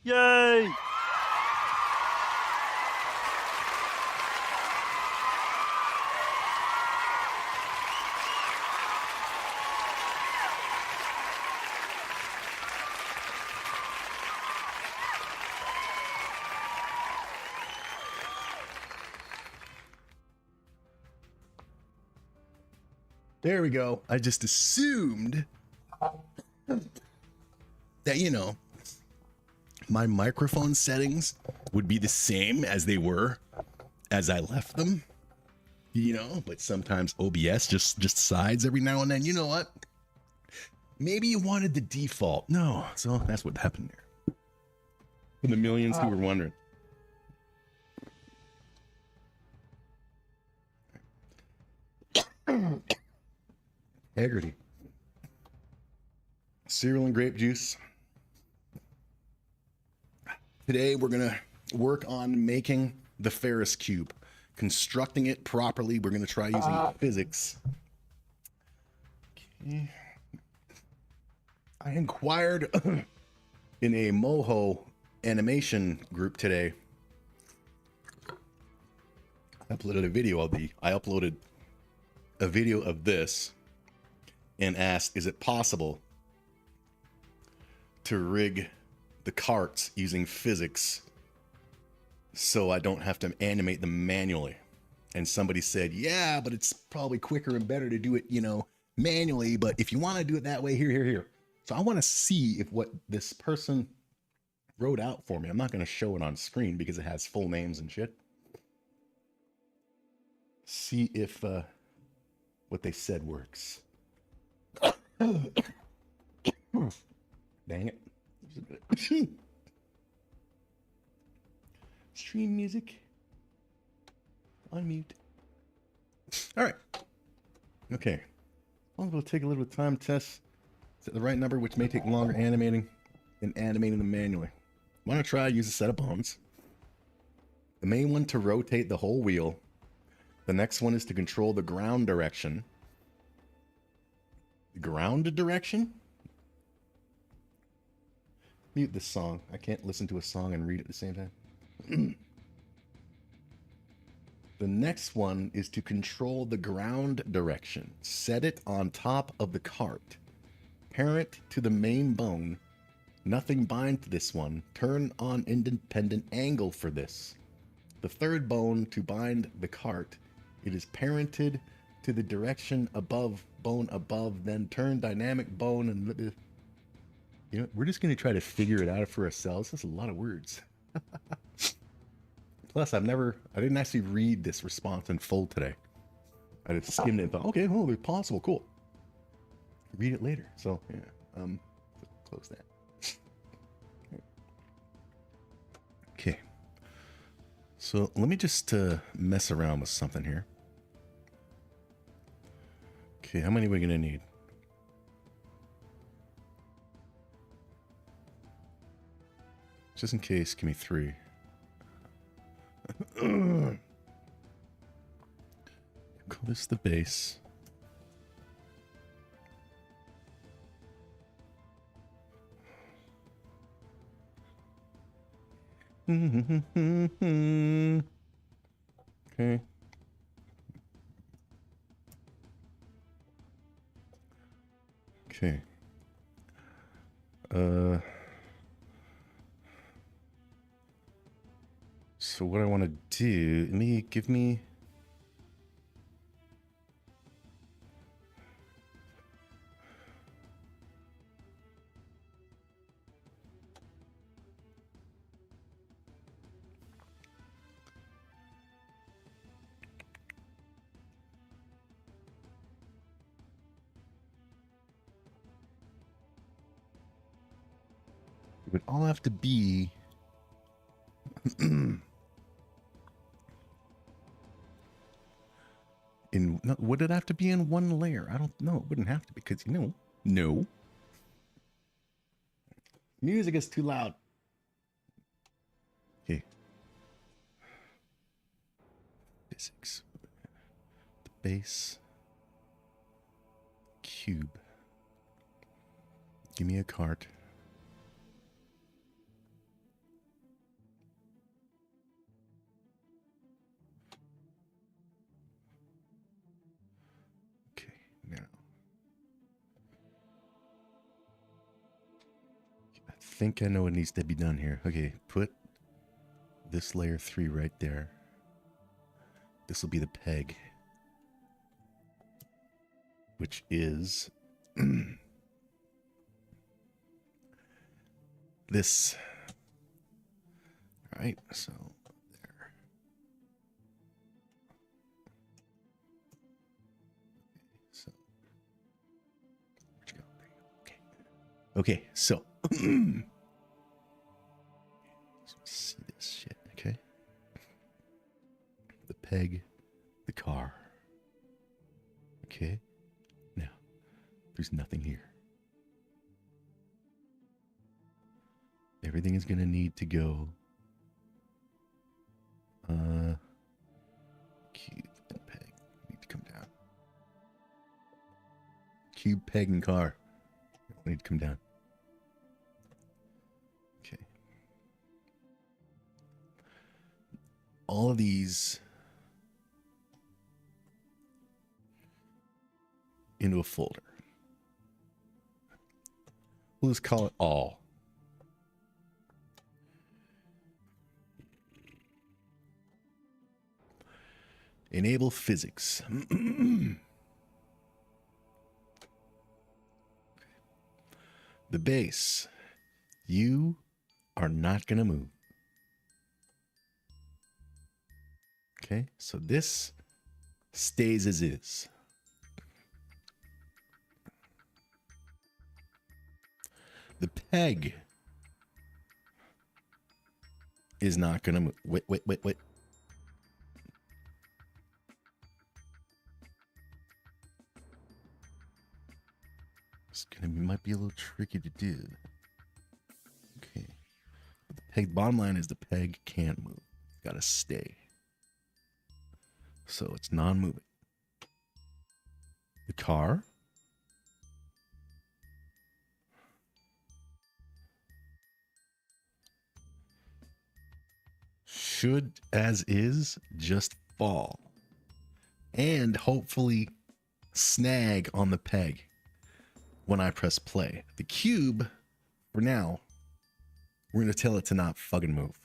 Yay! There we go. I just assumed that, you know, my microphone settings would be the same as they were as I left them, you know, but sometimes OBS just decides every now and then, you know what? Maybe you wanted the default. No, so that's what happened there. For the millions who were wondering. Haggerty. Cereal and grape juice. Today we're gonna work on making the Ferris cube, constructing it properly. We're gonna try using physics. Okay. I inquired in a Moho animation group today. I uploaded a video of this and asked, is it possible to rig the carts using physics so I don't have to animate them manually? And somebody said, yeah, but it's probably quicker and better to do it, you know, manually. But if you want to do it that way, here. So I want to see if what this person wrote out for me, I'm not going to show it on screen because it has full names and shit. See if what they said works. Dang it. Stream music. Unmute. All right. Okay. We'll take a little bit of time to test. Set the right number, which may take longer animating than animating them manually. Want to try use a set of bones. The main one to rotate the whole wheel. The next one is to control the ground direction. Ground direction? Mute this song. I can't listen to a song and read at the same time. The next one is to control the ground direction. Set it on top of the cart. Parent to the main bone. Nothing bind to this one. Turn on independent angle for this. The third bone to bind the cart. It is parented to the direction above, bone above, then turn dynamic bone and... You know, we're just going to try to figure it out for ourselves. That's a lot of words. Plus, I didn't actually read this response in full today. I just skimmed it and thought, okay, well, it's possible, cool. Read it later. So, yeah, close that. Okay. So, let me just mess around with something here. Okay, how many are we going to need? Just in case, give me 3. Call this the base. Okay. Okay. So what I want to do, give me... It would all have to be... would it have to be in one layer? I don't know. It wouldn't have to because, no. Music is too loud. Okay. Physics. The base. Cube. Give me a cart. think I know what needs to be done here. Okay, put this layer 3 right there. This will be the peg, which is this. All right, so there. So where'd you go? There you go. Okay. Okay, so see this shit. Okay, the peg, the car. Okay, now there's nothing here. Everything is gonna need to go. Cube and peg need to come down. Cube, peg, and car need to come down. Okay. All of these into a folder. We'll just call it all. Enable physics. The base. You are not going to move. Okay, so this stays as is. The peg is not going to move. Wait. Might be a little tricky to do. Okay. But the peg, bottom line is the peg can't move. It's got to stay. So it's non-moving. The car. Should, as is, just fall. And hopefully snag on the peg when I press play. The cube, for now, we're going to tell it to not fucking move.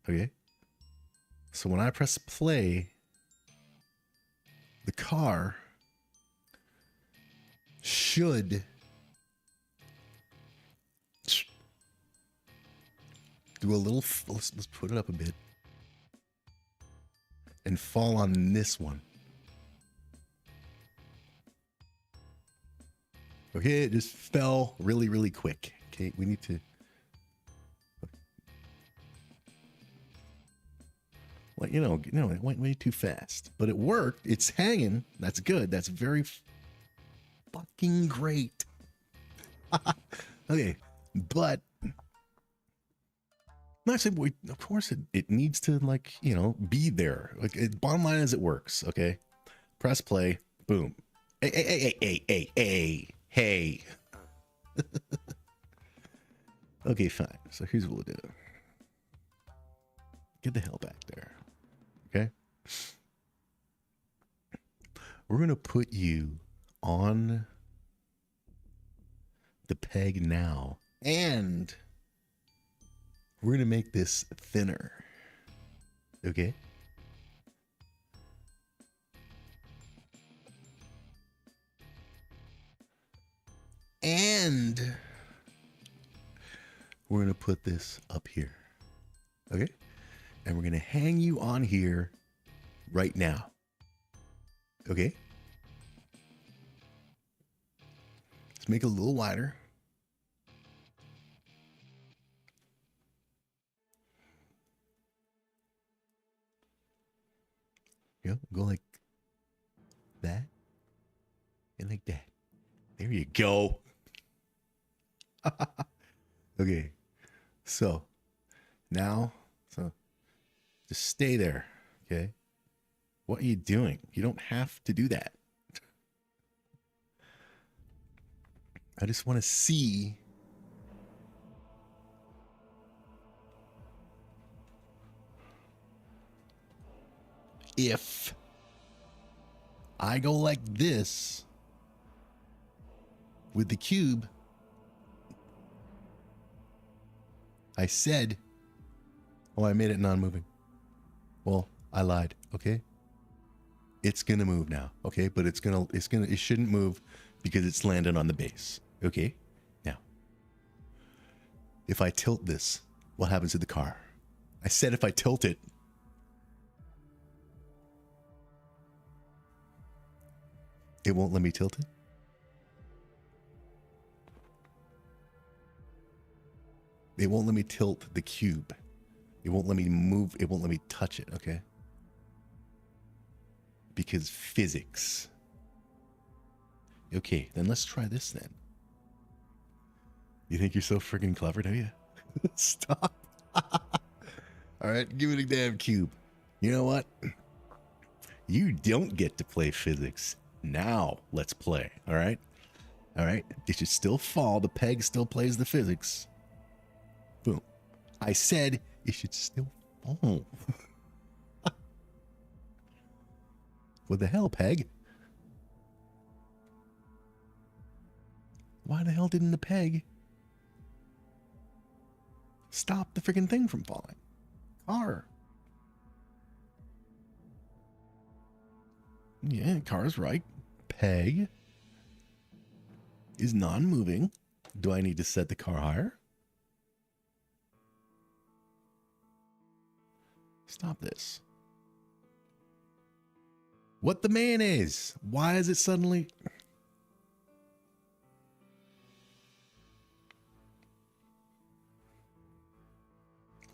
Okay? So when I press play, the car should do a little, let's put it up a bit, and fall on this one. Okay, it just fell really, really quick. Okay, we need to... Well, it went way too fast. But it worked. It's hanging. That's good. That's very fucking great. Okay, but... Actually, of course, it needs to, like, be there. Like, bottom line is it works, okay? Press play. Boom. Hey. Okay, fine. So here's what we'll do. Get the hell back there. Okay? We're going to put you on the peg now. And we're going to make this thinner. Okay? And we're going to put this up here. Okay? And we're going to hang you on here right now. Okay? Let's make it a little wider. Go like that. And like that. There you go. Okay. So just stay there. Okay. What are you doing? You don't have to do that. I just want to see if I go like this with the cube, I said, oh, I made it non-moving. Well, I lied, okay? It's gonna move now, okay? But it shouldn't move because it's landed on the base, okay? Now, if I tilt this, what happens to the car? I said if I tilt it. It won't let me tilt it? It won't let me tilt the cube. It won't let me move. It won't let me touch it, okay? Because physics. Okay, then let's try this then. You think you're so freaking clever, do you? Stop. All right, give me the damn cube. You know what? You don't get to play physics. Now let's play, all right? All right, it should still fall. The peg still plays the physics. Boom. I said it should still fall. What the hell, peg? Why the hell didn't the peg stop the freaking thing from falling? Car. Yeah, car's right. Peg is non-moving. Do I need to set the car higher? Stop this. What the man is? Why is it suddenly...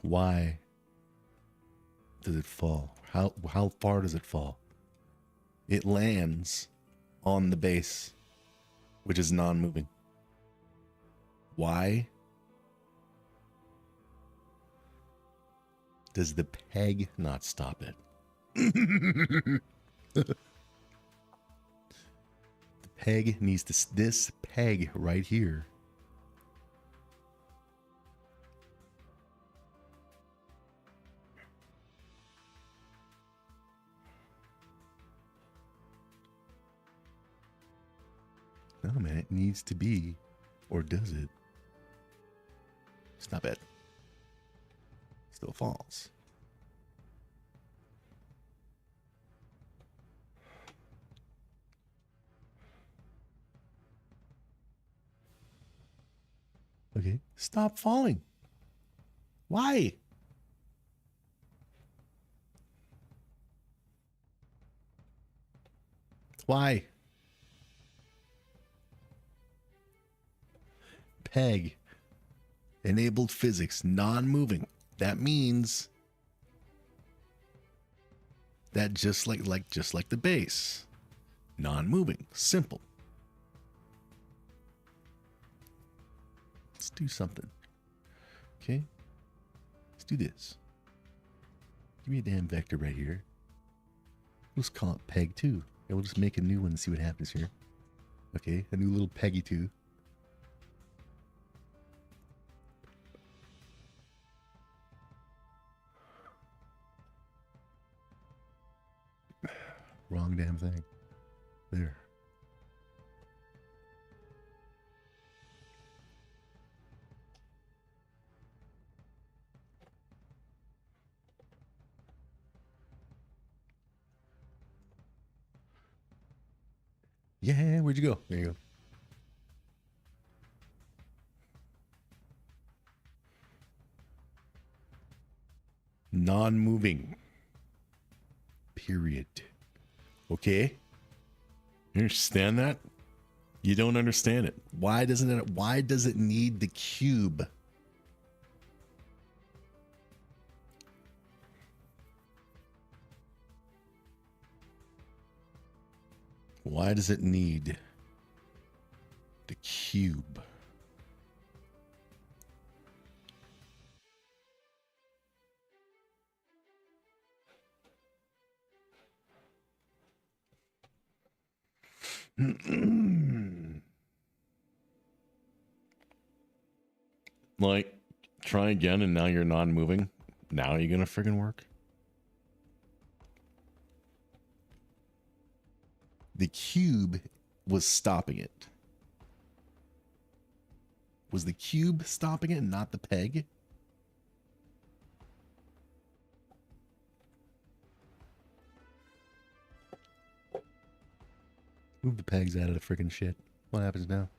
Why does it fall? How far does it fall? It lands on the base, which is non-moving. Why does the peg not stop it? The peg needs to... This peg right here. No, man, it needs to be, or does it? Stop it. Still falls. Okay, stop falling. Why? Why? Peg. Enabled physics. Non-moving. That means that just like the base. Non-moving. Simple. Let's do something. Okay? Let's do this. Give me a damn vector right here. Let's call it peg 2. And we'll just make a new one and see what happens here. Okay, a new little peggy 2. Wrong damn thing. There. Yeah, where'd you go? There you go. Non-moving. Period. Okay? You understand that? You don't understand it. Why does it need the cube? Why does it need the cube? Like, try again and now you're non-moving. Now you're gonna friggin' work? The cube was stopping it. Was the cube stopping it, not the peg? Move the pegs out of the freaking shit. What happens now?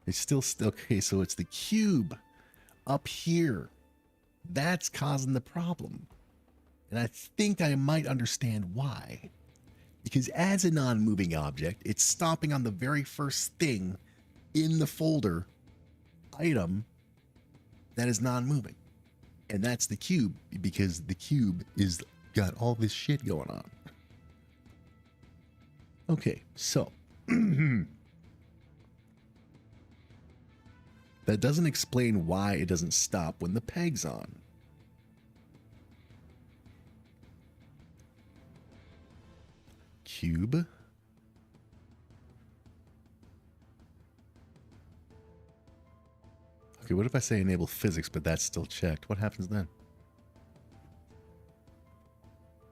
It's still okay, so it's the cube up here. That's causing the problem. And I think I might understand why. Because as a non-moving object, it's stopping on the very first thing in the folder item that is non-moving. And that's the cube, because the cube is got all this shit going on. Okay, so that doesn't explain why it doesn't stop when the peg's on. Cube. Okay, what if I say enable physics, but that's still checked? What happens then?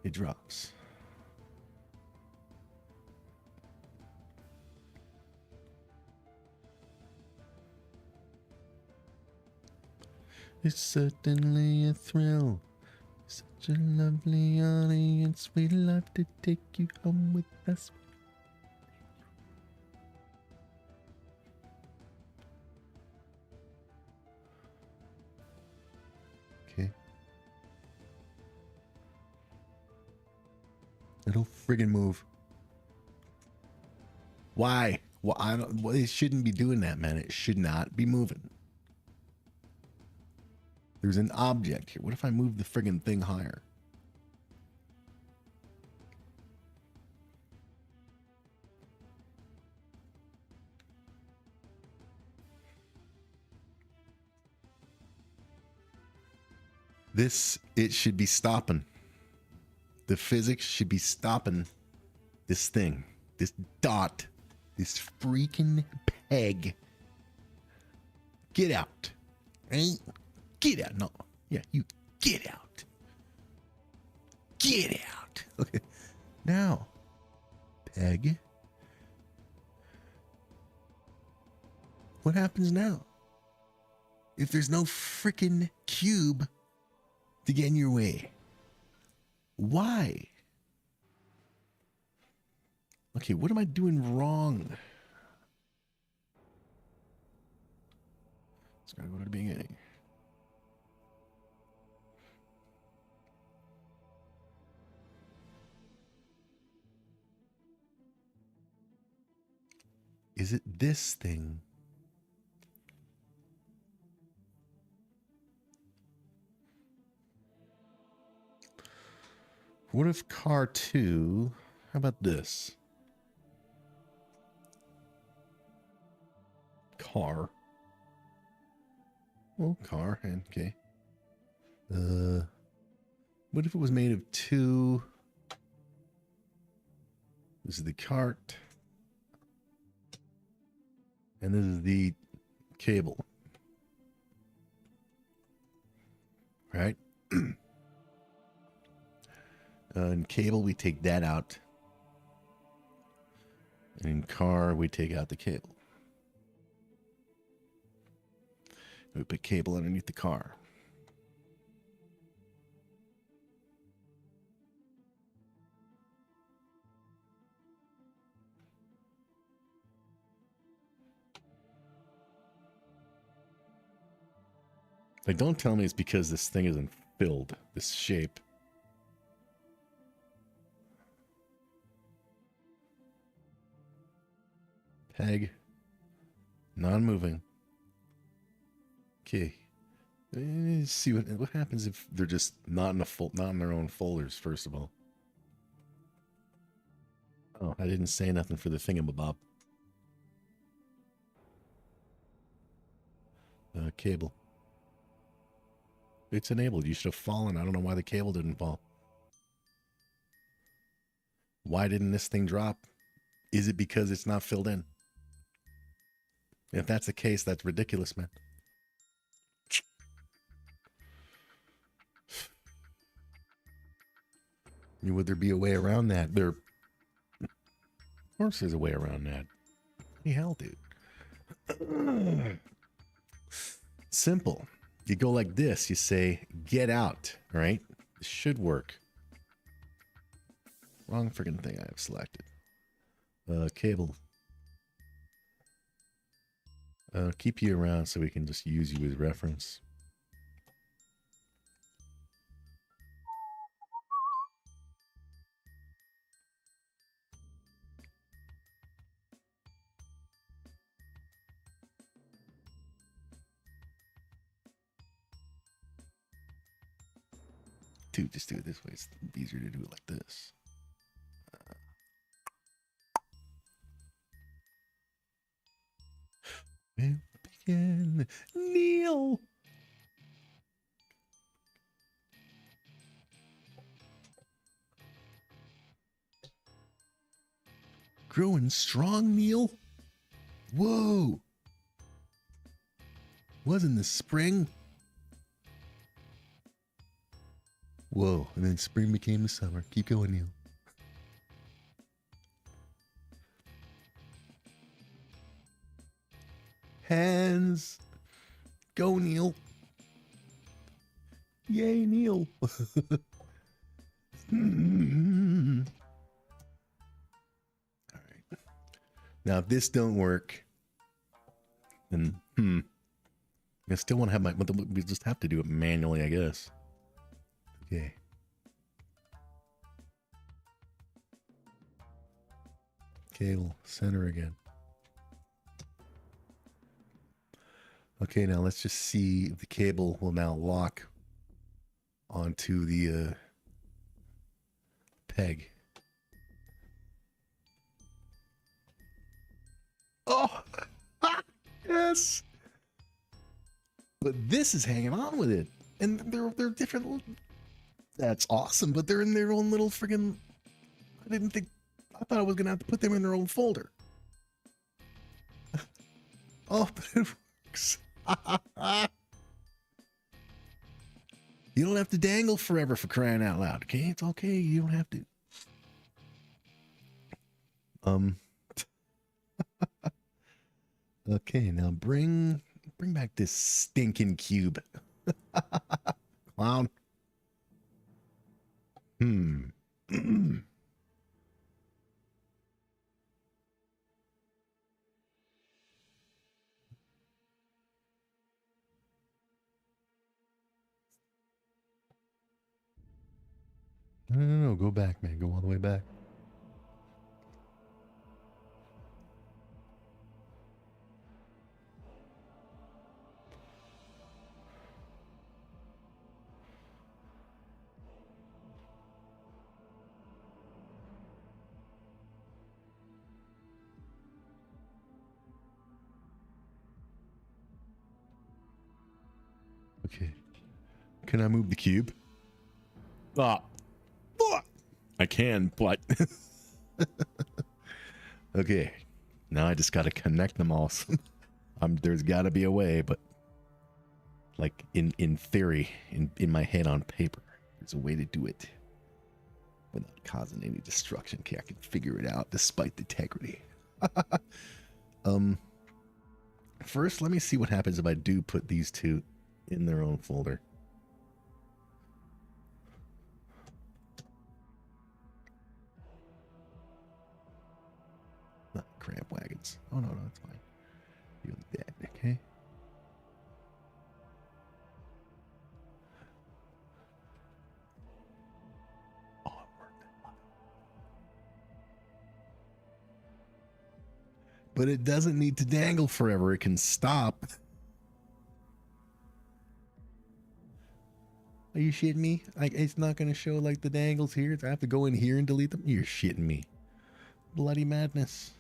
It drops. It's certainly a thrill. Such a lovely audience. We'd love to take you home with us. Okay. It'll friggin' move. Why? Well, I don't. Well, it shouldn't be doing that, man. It should not be moving. There's an object here. What if I move the friggin' thing higher? This, it should be stopping. The physics should be stopping this thing. This dot. This freaking peg. Get out. Right? Get out. No. Yeah, you get out. Get out. Okay. Now, peg. What happens now? If there's no freaking cube to get in your way. Why? Okay, what am I doing wrong? Let's gotta go to the beginning. Is it this thing? What if car 2? How about this? Car. Oh, car. Okay. What if it was made of 2? This is the cart. And this is the cable. Right? In cable, we take that out. And in car, we take out the cable. We put cable underneath the car. Like, don't tell me it's because this thing isn't filled, this shape. Peg. Non-moving. Okay. Let's see what happens if they're just not in their own folders, first of all. Oh, I didn't say nothing for the thingamabob. Cable. It's enabled. You should have fallen. I don't know why the cable didn't fall. Why didn't this thing drop? Is it because it's not filled in? If that's the case, that's ridiculous, man. I mean, would there be a way around that? Of course there's a way around that. Holy hell, dude. Simple. You go like this. You say, get out, right? This should work. Wrong freaking thing I have selected. Cable. Keep you around so we can just use you as reference. Dude, just do it this way. It's easier to do it like this. Begin. Neil! Growing strong, Neil? Whoa! Wasn't the spring? Whoa, and then spring became the summer. Keep going, Neil. Hands. Go, Neil. Yay, Neil. All right. Now, if this don't work, then, I still want to have my, we just have to do it manually, I guess. Okay. Cable, center again. Okay, now let's just see if the cable will now lock onto the peg. Oh, yes. But this is hanging on with it, and they're different. That's awesome, but they're in their own little friggin'. I thought I was gonna have to put them in their own folder. Oh, but it works. You don't have to dangle forever, for crying out loud. Okay, it's okay. You don't have to. Okay, now bring back this stinking cube. Clown. No, go back, man. Go all the way back. Okay. Can I move the cube? I can, but okay. Now I just got to connect them all. There's got to be a way, but like in theory, in my head on paper, there's a way to do it without causing any destruction. Okay, I can figure it out despite the integrity. First, let me see what happens if I do put these two in their own folder. Not cramp wagons. Oh, no, it's fine. You like that, okay? Oh, it worked. But it doesn't need to dangle forever. It can stop. Are you shitting me? It's not going to show like the dangles here. I have to go in here and delete them? You're shitting me. Bloody madness.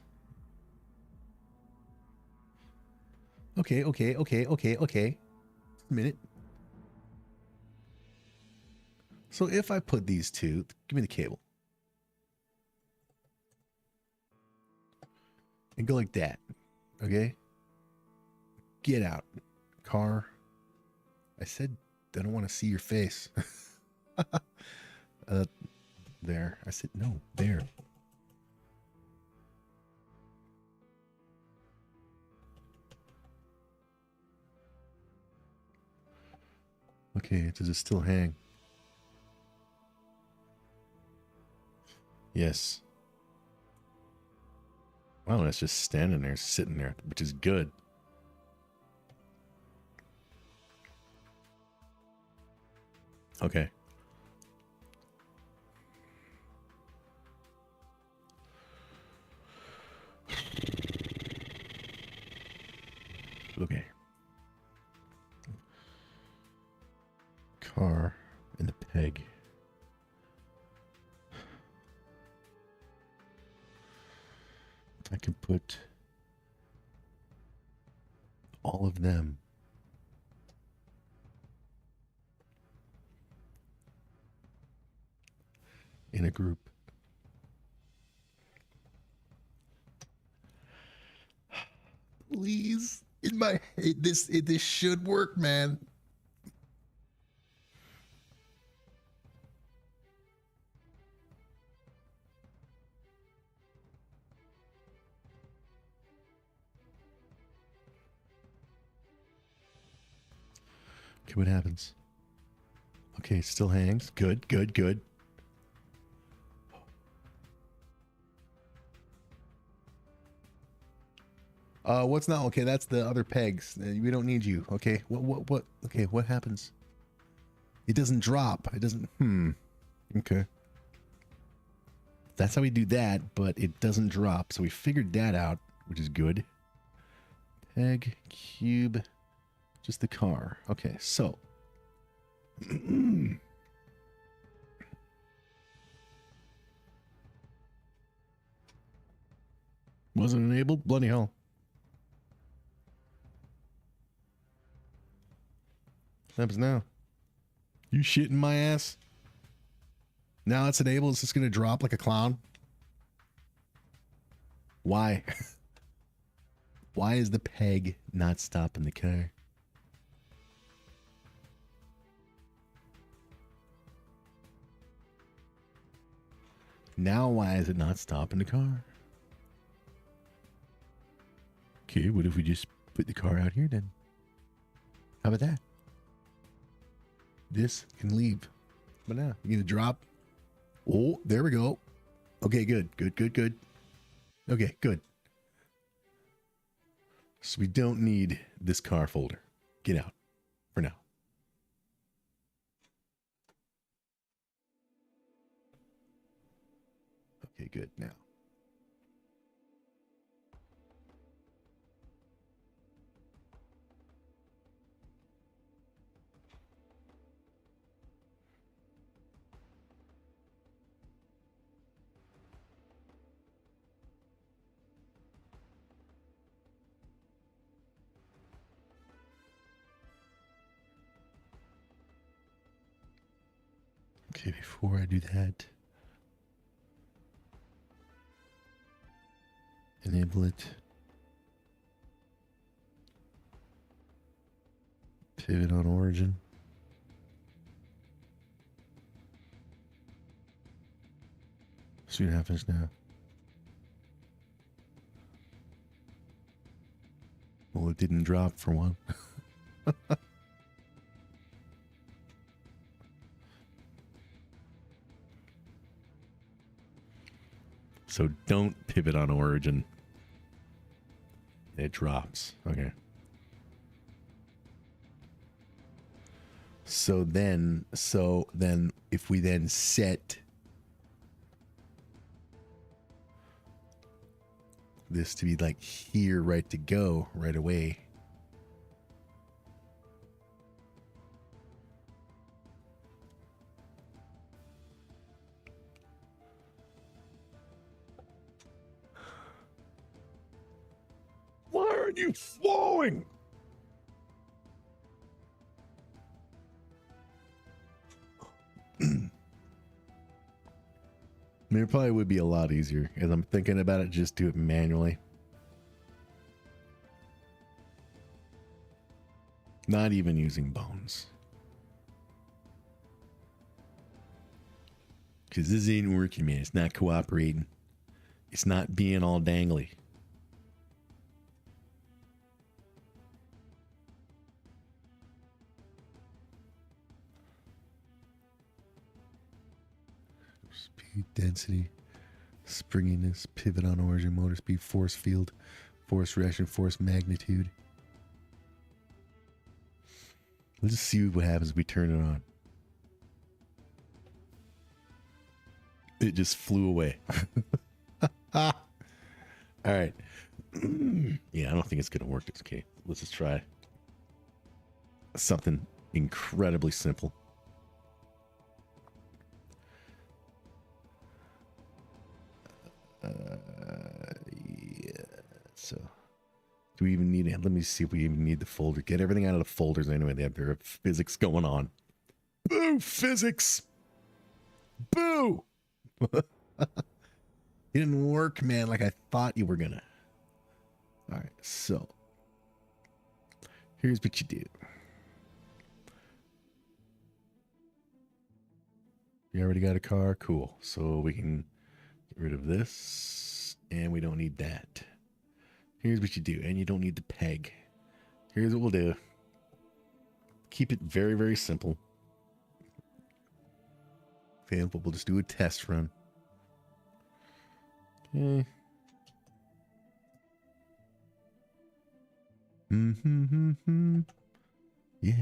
Okay. A minute. So if I put these two, give me the cable. And go like that. Okay? Get out. Car. I said I don't want to see your face. There. I said no. There. Okay, does it still hang? Yes. Wow, that's just standing there, sitting there, which is good. Okay. Okay. Car and the peg. I can put all of them in a group. Please, in my head, this should work, man. Okay, what happens? Okay, it still hangs. Good, good, good. What's not okay? That's the other pegs. We don't need you. Okay, what? Okay, what happens? It doesn't drop. It doesn't. Okay. That's how we do that, but it doesn't drop. So we figured that out, which is good. Peg, cube, just the car. Okay, so. Wasn't enabled? Bloody hell. What happens now? You shitting my ass? Now it's enabled. It's just going to drop like a clown. Why? Why is the peg not stopping the car? Now why is it not stopping the car? Okay, what if we just put the car out here then? How about that? This can leave. But now, you gonna drop? Oh, there we go. Okay, good, good, good, good. Okay, good. So we don't need this car folder. Get out for now. Okay, good. Now. Okay, before I do that, enable it. Pivot on origin. See what happens now. Well, it didn't drop for one. So don't pivot on origin. It drops. Okay. So then if we then set this to be like here, right to go right away. Why aren't you flowing? I mean, it probably would be a lot easier as I'm thinking about it. Just do it manually. Not even using bones. Because this ain't working, man. It's not cooperating. It's not being all dangly. Speed density. Springiness, pivot on origin, motor speed, force field, force reaction, force magnitude. Let's just see what happens if we turn it on. It just flew away. All right. Yeah, I don't think it's going to work. It's okay. Let's just try something incredibly simple. Yeah. So, do we even need it? Let me see if we even need the folder. Get everything out of the folders anyway. They have their physics going on. Boo! Physics! Boo! It didn't work, man, like I thought you were gonna. All right, so here's what you do. You already got a car? Cool. So we can get rid of this, and we don't need that. Here's what you do, and you don't need the peg. Here's what we'll do. Keep it very, very simple. Okay, we'll just do a test run. Okay. Yeah.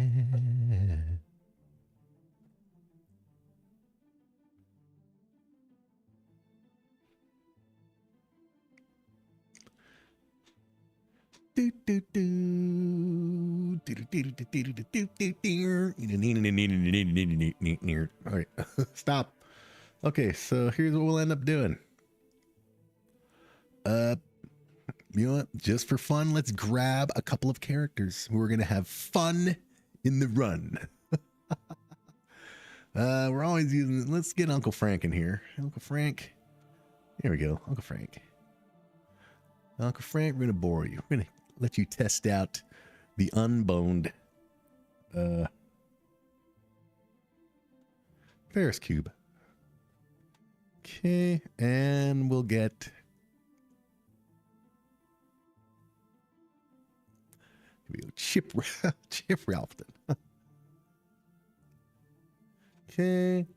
Do do do. All right, stop. Okay, so here's what we'll end up doing. You know what? Just for fun, let's grab a couple of characters who are gonna have fun in the run. We're always using. Let's get Uncle Frank in here. Uncle Frank. Here we go. Uncle Frank. Uncle Frank, we're gonna bore you. We're gonna let you test out the unboned Ferris cube. Okay, and we'll get Chip Ralphton. Okay.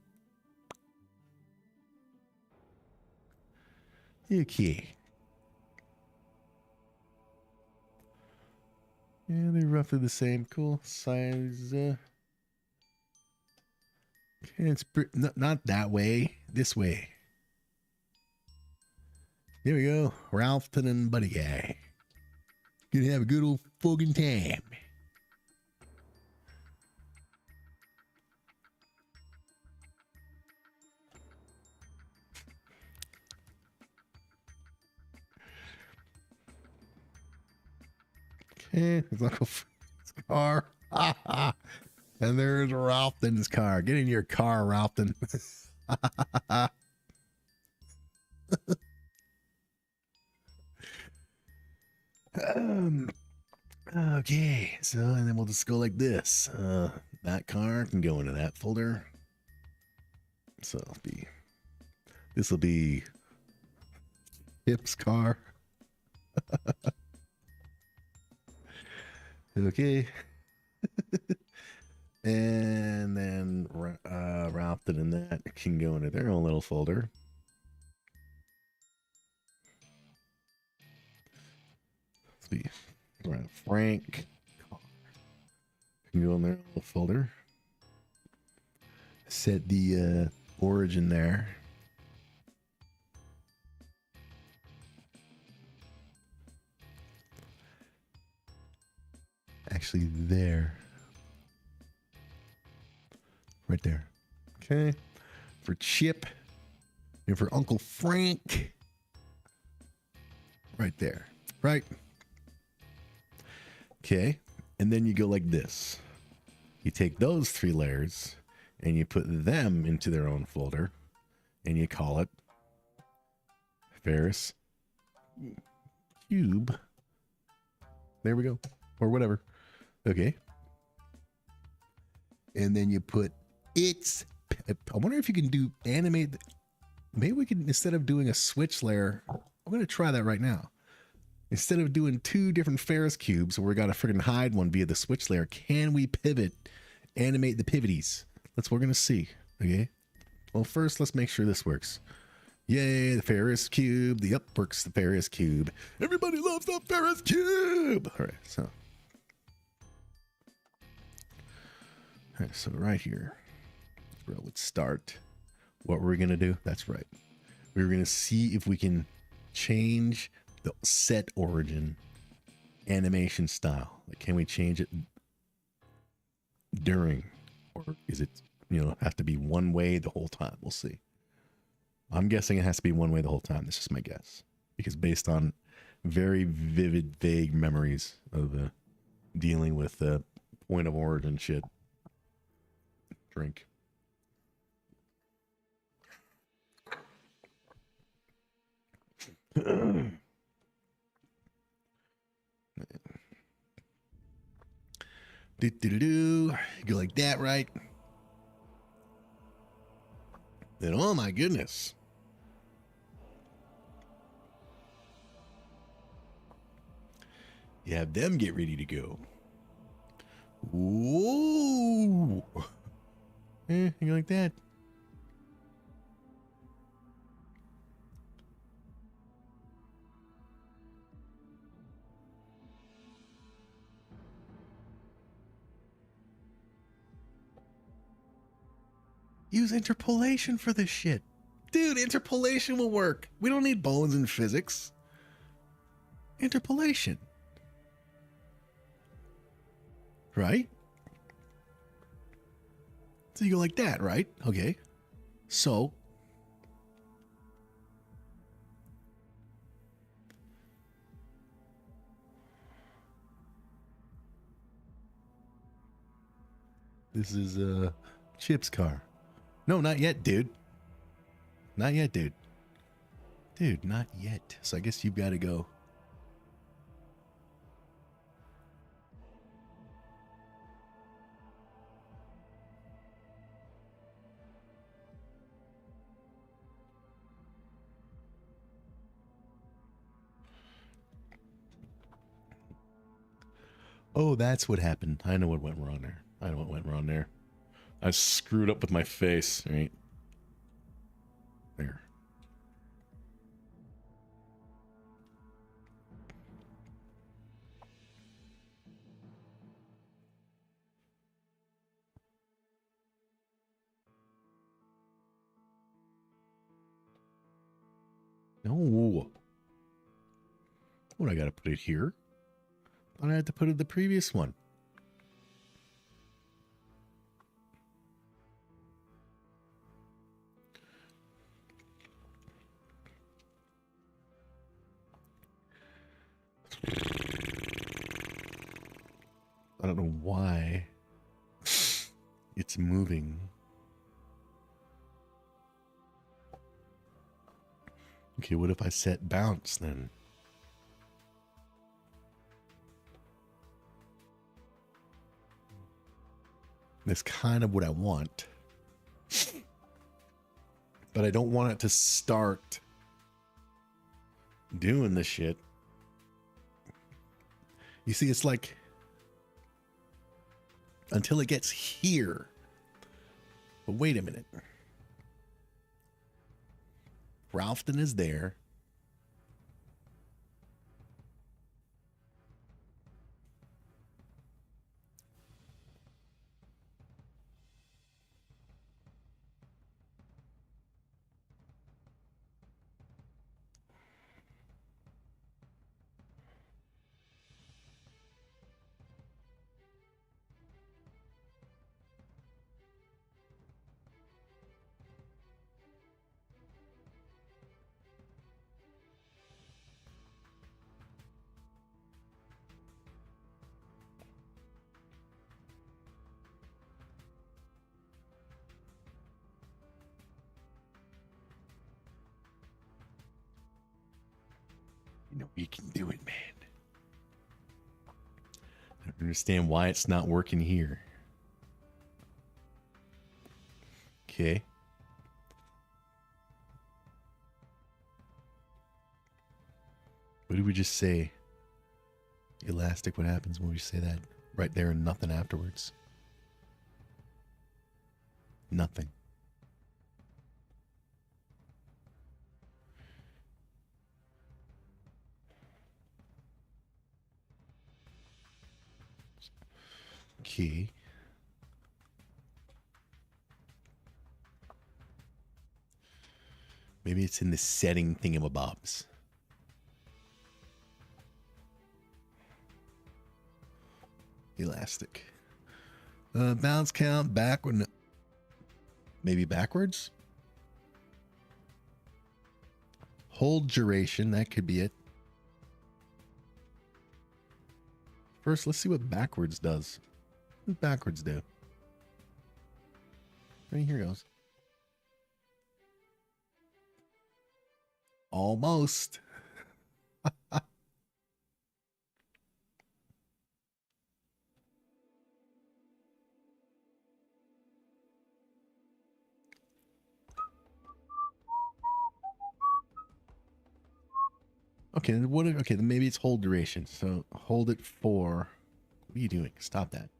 Okay. Yeah, they're roughly the same. Cool size. Okay, it's not that way. This way. Here we go. Ralphton and Buddy Guy. Gonna have a good old fucking time. Okay, there's Uncle Frank's car. And there's Ralphton's car. Get in your car, Ralphton. Okay, so and then we'll just go like this. That car can go into that folder. So this will be Hip's car. Okay. And then Ralphton and that can go into their own little folder. Let's see. Frank can go in their little folder. Set the origin there. Actually there. Right there. Okay. For Chip and for Uncle Frank. Right there. Right. Okay. And then you go like this. You take those 3 layers and you put them into their own folder and you call it Ferris Cube. There we go. Or whatever. Okay. And then you put its. I wonder if you can do animate. Maybe we can, instead of doing a switch layer, I'm going to try that right now. Instead of doing 2 different Ferris cubes, where we got to freaking hide one via the switch layer, can we pivot, animate the pivoties? That's what we're going to see. Okay. Well, first, let's make sure this works. Yay, the Ferris cube. The up works the Ferris cube. Everybody loves the Ferris cube. All right, so right here is where I would start. What were we going to do? That's right. We were going to see if we can change the set origin animation style. Like, can we change it during, or is it, have to be one way the whole time? We'll see. I'm guessing it has to be one way the whole time. This is my guess, because based on very vivid, vague memories of dealing with the point of origin shit. Drink. Do. Go like that, right? Then, oh my goodness. You have them get ready to go. Whoa. You like that? Use interpolation for this shit. Dude, interpolation will work. We don't need bones in physics. Interpolation. Right? So you go like that, right? Okay. So. This is Chip's car. No, not yet, dude. Not yet, dude. Dude, not yet. So I guess you've got to go. Oh, that's what happened. I know what went wrong there. I screwed up with my face, right? There. No. What, I gotta put it here? I thought I had to put it in the previous one. I don't know why it's moving. Okay, what if I set bounce then? That's kind of what I want. But I don't want it to start doing this shit. You see, it's like until it gets here. But wait a minute. Ralston is there. You know, you can do it, man. I don't understand why it's not working here. Okay. What did we just say? Elastic, what happens when we say that? Right there and nothing afterwards. Nothing. Okay. Maybe it's in the setting thingamabobs. Elastic. Bounce count backward. Maybe backwards? Hold duration. That could be it. First, let's see what backwards does. What does backwards do? Right, here goes. Almost. Okay, what? Okay, then maybe it's hold duration. So hold it for. What are you doing? Stop that.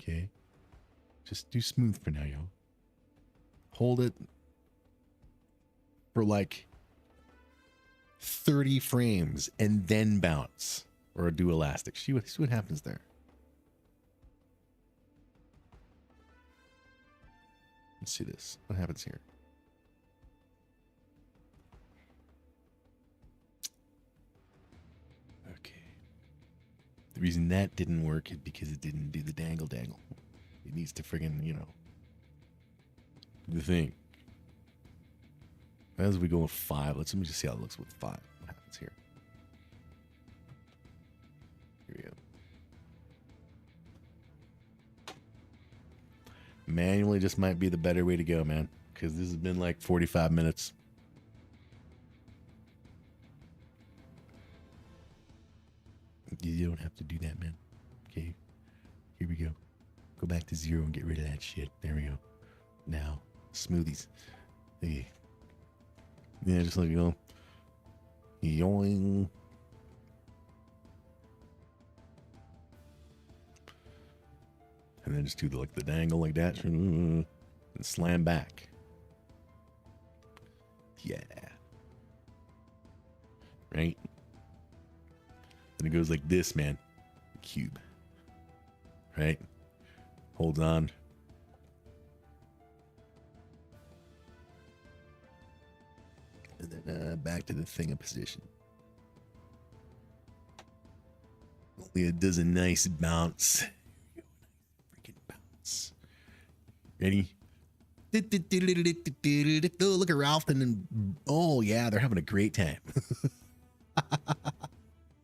Okay, just do smooth for now, yo. Hold it for like 30 frames and then bounce or do elastic. See what happens there. Let's see this. What happens here? Okay. The reason that didn't work is because it didn't do the dangle. It needs to friggin', you know, do the thing. As we go with 5, let me just see how it looks with 5. What happens here? Here we go. Manually just might be the better way to go, man, because this has been like 45 minutes. You don't have to do that, man. Okay, here we go. Go back to 0 and get rid of that shit. There we go. Now, smoothies. Okay. Yeah, just like, you know, yoing. And then just do the dangle like that and slam back. Yeah. Right? And it goes like this, man. Cube. Right? Holds on. And then back to the thing position. Only it does a nice bounce. Freaking bounce. Ready? Oh, look at Ralph and oh yeah, they're having a great time.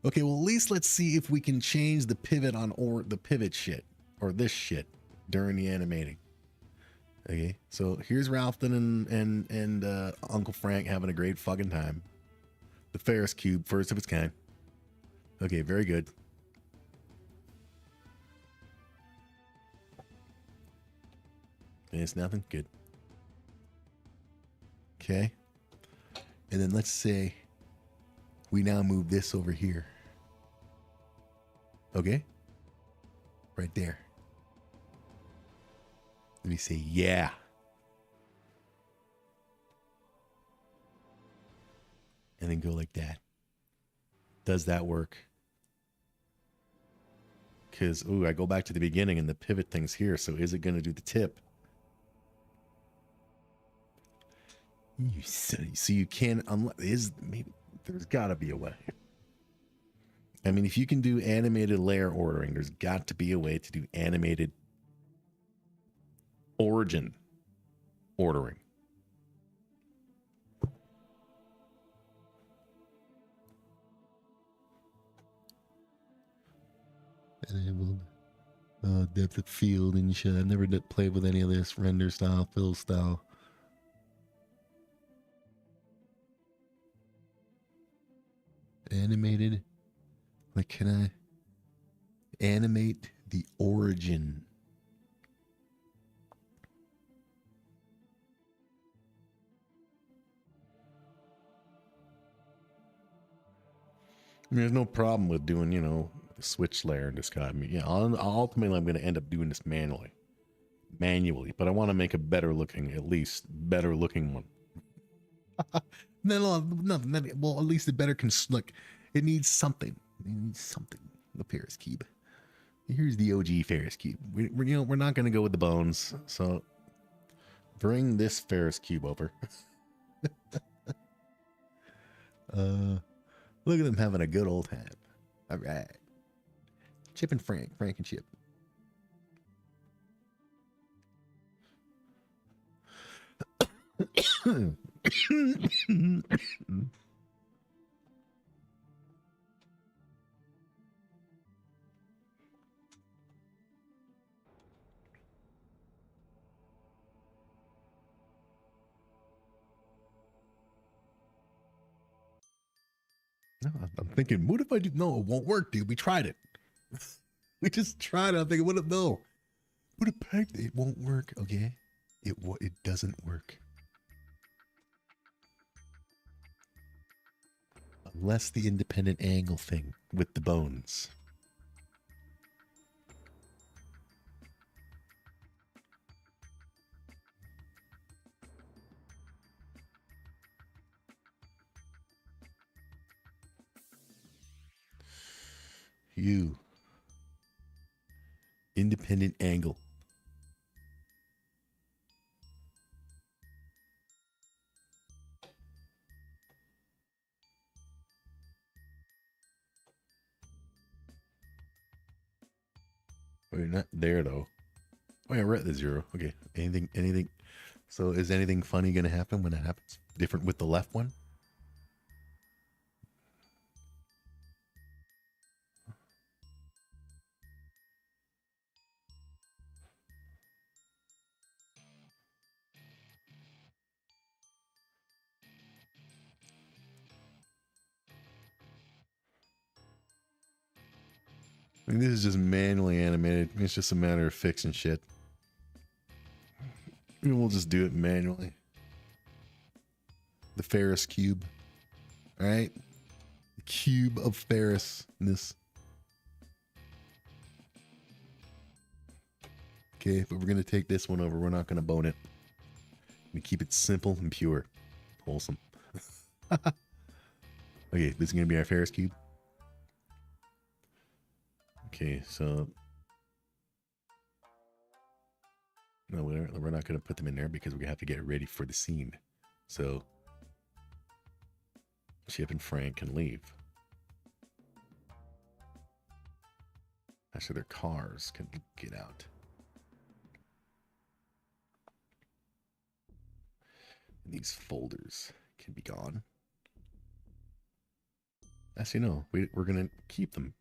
Okay, well at least let's see if we can change the pivot on or the pivot shit or this shit during the animating. Okay, so here's Ralphton and Uncle Frank having a great fucking time. The Ferris cube, first of its kind. Okay, very good. And it's nothing? Good. Okay. And then let's say we now move this over here. Okay? Right there. Let me say, yeah. And then go like that. Does that work? Because, ooh, I go back to the beginning and the pivot thing's here. So is it going to do the tip? So you can, maybe there's got to be a way. I mean, if you can do animated layer ordering, there's got to be a way to do animated origin ordering. Enabled depth of field and shit. I never did play with any of this render style, fill style. Animated. Like, can I animate the origin? I mean, there's no problem with doing, you know, the switch layer in this guy. I mean, yeah, ultimately I'm going to end up doing this manually, but I want to make a better looking, at least better looking one. No, well, at least the better look. It needs something. It needs something. The Ferris cube. Here's the OG Ferris cube. We're not gonna go with the bones. So bring this Ferris cube over. Look at them having a good old time. All right. Chip and Frank. Frank and Chip. No, I'm thinking, what if I do? No, it won't work, dude. We tried it. We just tried it. I'm thinking, what if no? What if it won't work? Okay, it doesn't work unless the independent angle thing with the bones. You independent angle. We're not there though. Oh yeah, we're at the 0. Okay. Anything. So is anything funny gonna happen when it happens? Different with the left one? I mean, this is just manually animated. It's just a matter of fixing shit. We'll just do it manually. The Ferris cube. All right. The cube of Ferrisness. Okay, but we're going to take this one over. We're not going to bone it. We keep it simple and pure. Wholesome. Okay, this is going to be our Ferris cube. Okay, so no, we're not going to put them in there because we have to get ready for the scene. So Chip and Frank can leave. Actually, their cars can get out. And these folders can be gone. Actually, no, we're going to keep them.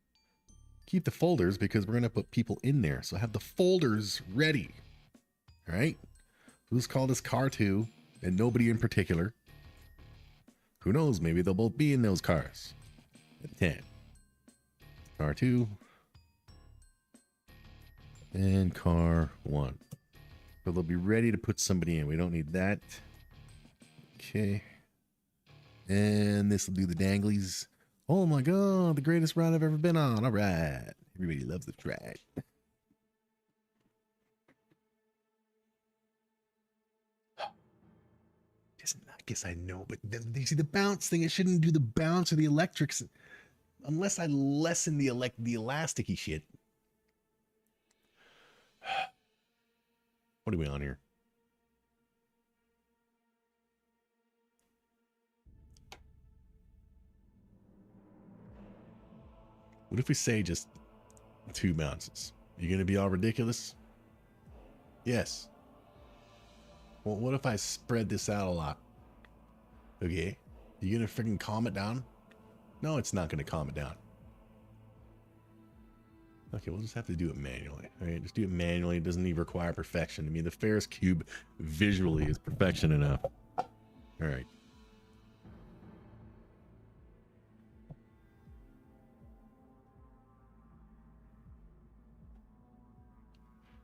Keep the folders because we're going to put people in there. So have the folders ready. All right. Let's call this car 2 and nobody in particular. Who knows? Maybe they'll both be in those cars. At 10. Car 2. And car 1. So they'll be ready to put somebody in. We don't need that. Okay. And this will do the danglies. Oh my God, the greatest ride I've ever been on. All right. Everybody loves this ride. I guess I know, but you see the bounce thing, it shouldn't do the bounce or the electrics unless I lessen the elasticy shit. What are we on here? What if we say just 2 bounces? You gonna be all ridiculous? Yes. Well, what if I spread this out a lot? Okay. You gonna freaking calm it down? No, it's not gonna calm it down. Okay, we'll just have to do it manually. All right, just do it manually. It doesn't even require perfection. I mean, the Ferris cube visually is perfection enough. All right.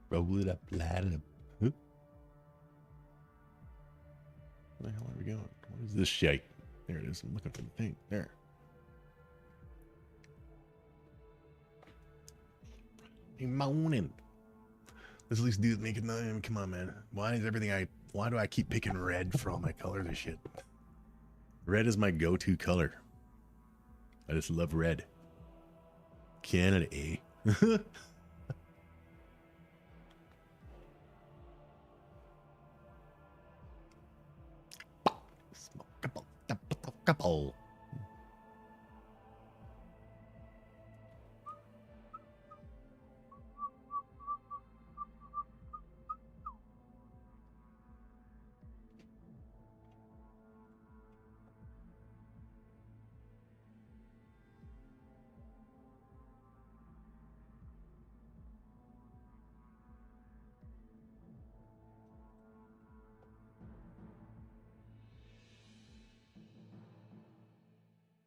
Roll it up, light it up. Huh? Where the hell are we going? What is this shite? There it is. I'm looking for the thing. There. Hey, moaning. Let's at least do make it. Come on, man. Why do I keep picking red for all my colors and shit? Red is my go-to color. I just love red. Canada, eh? Couple.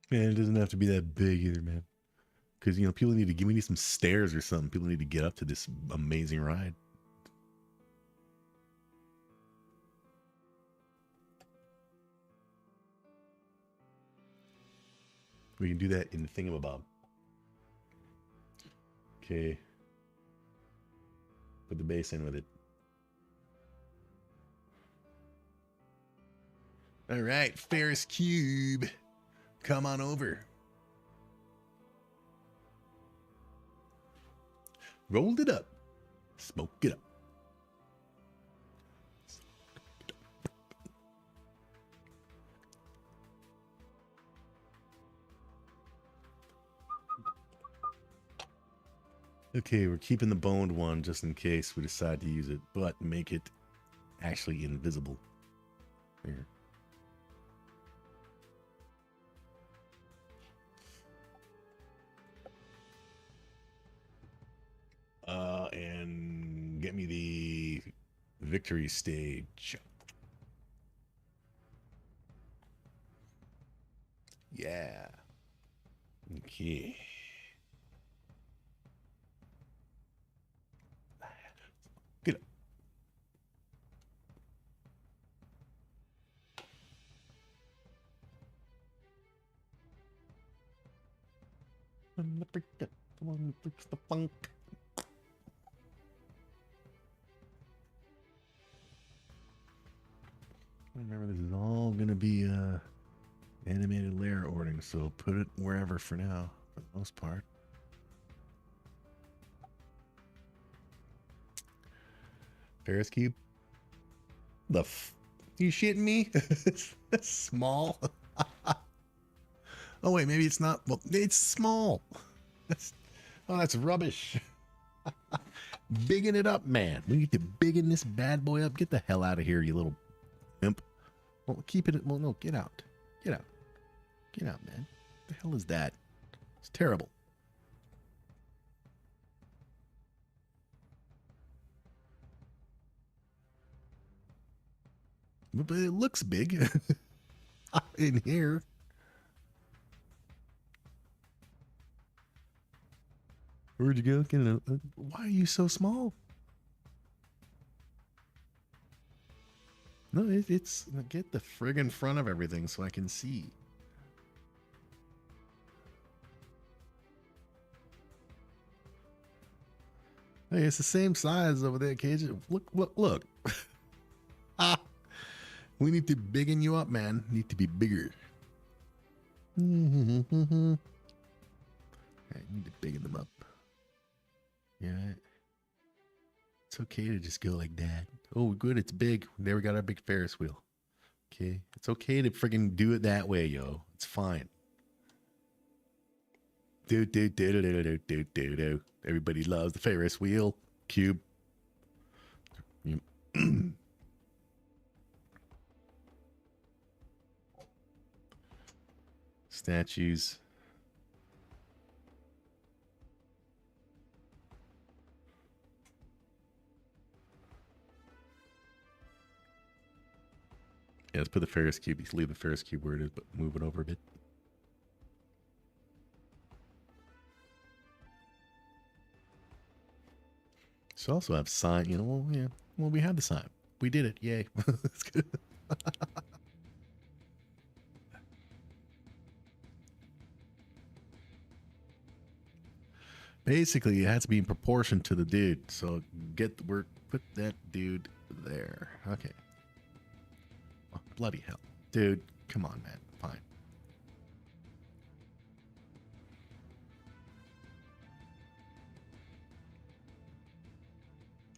Man, it doesn't have to be that big either, man. Because, you know, people need to give me some stairs or something. People need to get up to this amazing ride. We can do that in the thingamabob. Okay. Put the base in with it. All right, Ferris Cube. Come on over. Rolled it up. Smoke it up. Okay, we're keeping the boned one just in case we decide to use it, but make it actually invisible. Here. And get me the victory stage. Yeah. Okay. Get up. Come on, fix the funk. Remember, this is all going to be animated layer ordering, so put it wherever for now, for the most part. Ferris cube? You shitting me? That's small. Oh wait, maybe it's not. Well, it's small. That's rubbish. Bigging it up, man. We need to biggin this bad boy up. Get the hell out of here, you little imp. Well, keep it. Well, no, get out. Get out. Get out, man. What the hell is that? It's terrible. But it looks big in here. Where'd you go? Why are you so small? No, it's get the friggin' front of everything so I can see. Hey, it's the same size over there, Cage. Look. Ah, we need to biggin you up, man. Need to be bigger. I need to biggin them up. Yeah. It's okay to just go like that. Oh, good. It's big. There we got our big Ferris wheel. Okay. It's okay to friggin' do it that way, yo. It's fine. Do. Everybody loves the Ferris wheel. Cube. Statues. Yeah, let's put the Ferris cube. Let's leave the Ferris cube where it is, but move it over a bit. So also have sign, you know, well, yeah. Well, we have the sign. We did it. Yay. That's good. Basically, it has to be in proportion to the dude. So put that dude there. Okay. Oh, bloody hell. Dude, come on, man. Fine.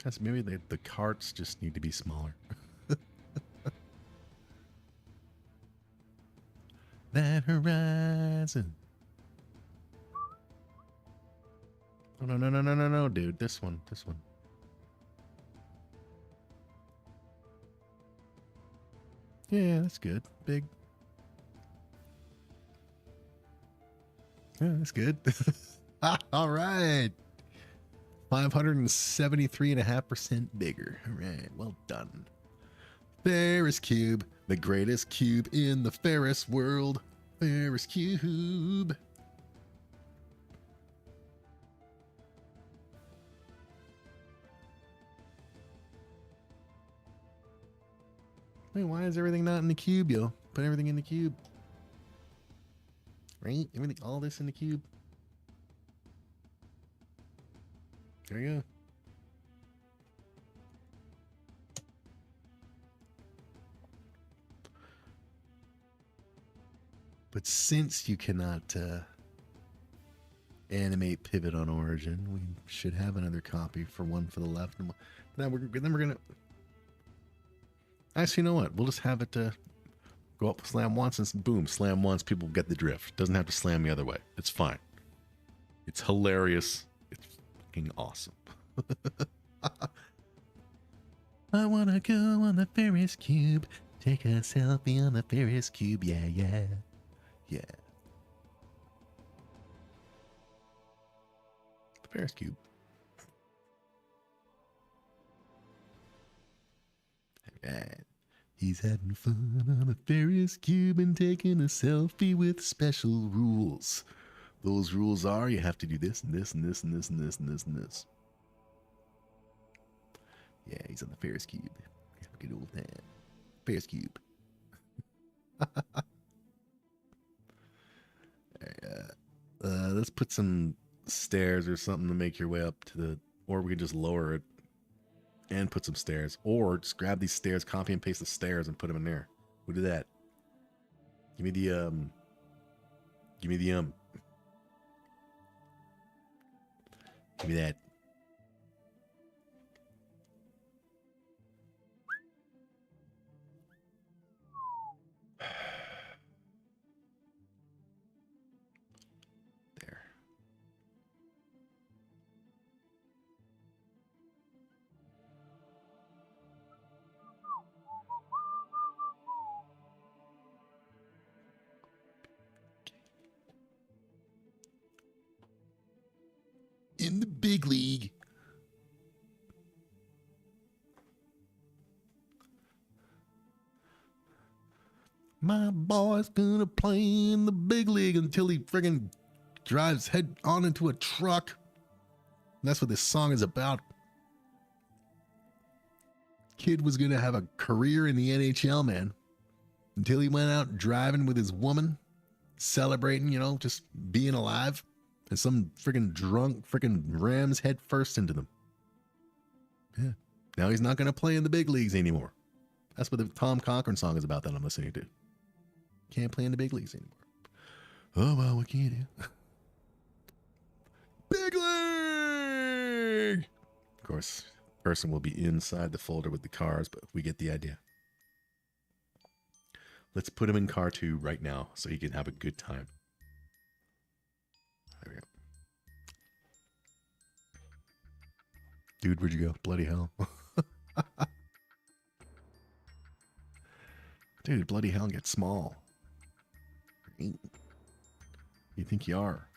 Guess maybe the carts just need to be smaller. that horizon. Oh, no, no, no, no, no, no, dude. This one, this one. Yeah, that's good. Big. Yeah, that's good. All right. 573.5% bigger. All right, well done. Ferris cube, the greatest cube in the Ferris world. Ferris cube. Wait, why is everything not in the cube, yo? Put everything in the cube. Right? Everything, all this in the cube. There you go. But since you cannot animate pivot on origin, we should have another copy for one for the left. And then we're gonna. Actually, you know what? We'll just have it go up, slam once, and boom, slam once. People get the drift. Doesn't have to slam the other way. It's fine. It's hilarious. It's fucking awesome. I wanna go on the Ferris cube. Take a selfie on the Ferris cube. Yeah, yeah, yeah. The Ferris cube. Alright. He's having fun on a Ferris cube and taking a selfie with special rules. Those rules are you have to do this and this and this and this and this and this and this. Yeah, he's on the Ferris cube. Have a good old time. Ferris cube. Let's put some stairs or something to make your way up to the, or we could just lower it and put some stairs, or just grab these stairs, copy and paste the stairs and put them in there. We'll do that. Give me the give me that. There. In the big league. My boy's gonna play in the big league until he friggin' drives head on into a truck. And that's what this song is about. Kid was gonna have a career in the NHL, man. Until he went out driving with his woman, celebrating, you know, just being alive. And some friggin' drunk friggin' rams head first into them. Yeah. Now he's not gonna play in the big leagues anymore. That's what the Tom Cochran song is about that I'm listening to. Can't play in the big leagues anymore. Oh, well, what can you do? Big league! Of course, person will be inside the folder with the cars, but we get the idea. Let's put him in car 2 right now so he can have a good time. There we go. Dude, where'd you go? Bloody hell. Dude, bloody hell, get small. You think you are?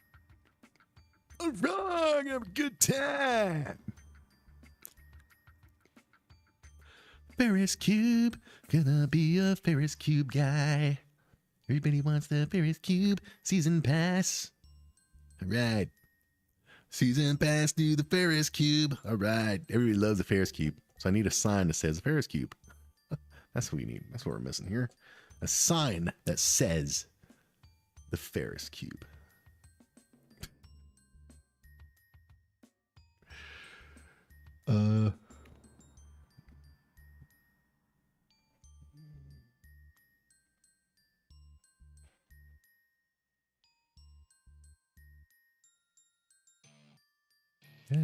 All right, have a good time. Ferris cube, gonna be a Ferris cube guy. Everybody wants the Ferris cube season pass. All right, season pass to the Ferris cube. All right, everybody loves the Ferris cube, so I need a sign that says Ferris cube. That's what we need. That's what we're missing here. A sign that says the Ferris cube. Yeah,